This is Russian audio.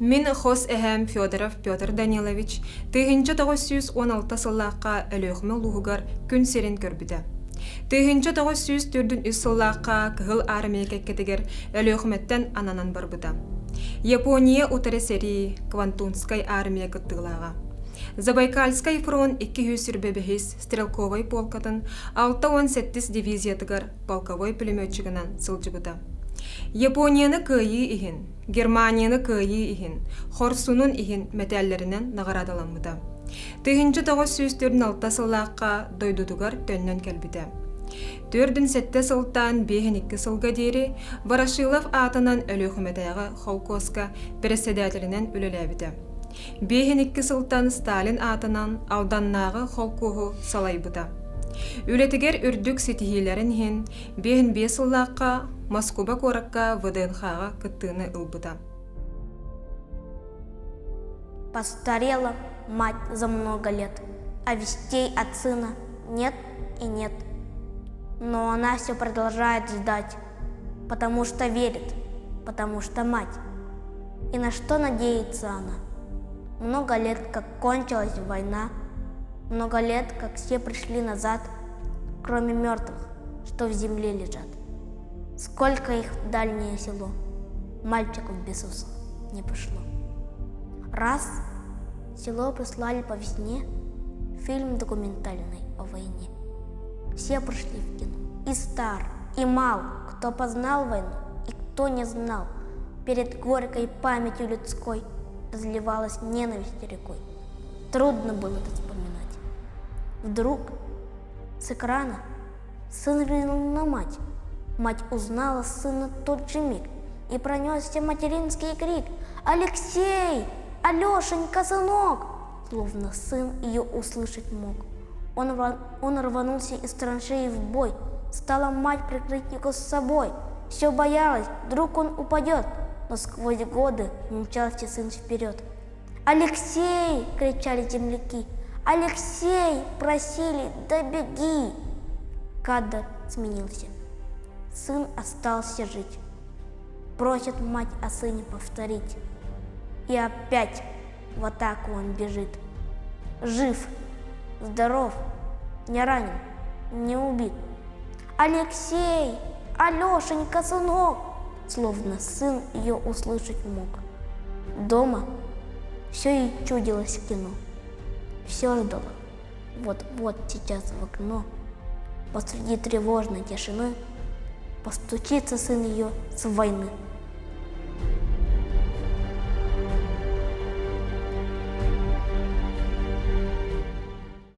Мин хос эхэм Федоров Петр Данилович 1916 сыллаққа өлөөхмө луһугар күн серин көрбүдэ. 1904 сыллаққа кыһыл армия кеккетигер өлөөхмөттен ананан барбыда. Япония утаресери Квантунскай армия кыттыылаага. Забайкальскай фронт 245 стрелковой полкатын 6-18 дивизиятыгар полковой пулеметчигынан сылжыбыда. Японияны кыйы ихин, Германияны кыйы ихин, Хорсунун ихин металлеринен нагырадаламмыда. 1906 сыллаққа дойдудугар төннөн келбиде. 4-7 сылтан 5-2 сылга дейри Ворошилов атынан өлөөхүмэтаяғы Холкоска председателинен үлелебиде. 5-2 сылтан Сталин атынан алданнағы Холкоху салайбыда. Үлетигер үрдүк ситихилерин хин 5-5 сыллаққа Москва коракка ВДНХ-га кыттыыны ылбыда. Постарела мать за много лет, а вестей от сына нет и нет. Но она все продолжает ждать, потому что верит, потому что мать. И на что надеется она? Много лет, как кончилась война, много лет, как все пришли назад, кроме мертвых, что в земле лежат. Сколько их в дальнее село, мальчиков без уса не пошло. Раз село прислали по весне фильм документальный о войне. Все пришли в кино, и стар, и мал, кто познал войну, и кто не знал. Перед горькой памятью людской разливалась ненависть рекой. Трудно было это вспоминать. Вдруг с экрана сын ринул на мать. Мать узнала сына в тот же миг, и пронесся материнский крик: «Алексей! Алешенька, сынок!» Словно сын ее услышать мог. Он рванулся из траншеи в бой. Стала мать прикрыть его с собой. Все боялась, вдруг он упадет, но сквозь годы мчался сын вперед. «Алексей!» — кричали земляки. «Алексей!» — просили: «Да беги!» Кадр сменился. Сын остался жить. Просит мать о сыне повторить. И опять в атаку он бежит. Жив, здоров, не ранен, не убит. «Алексей! Алешенька, сынок!» Словно сын ее услышать мог. Дома все и чудилось в кино. Все ждало. Вот сейчас в окно посреди тревожной тишины постучится сын ее с войны.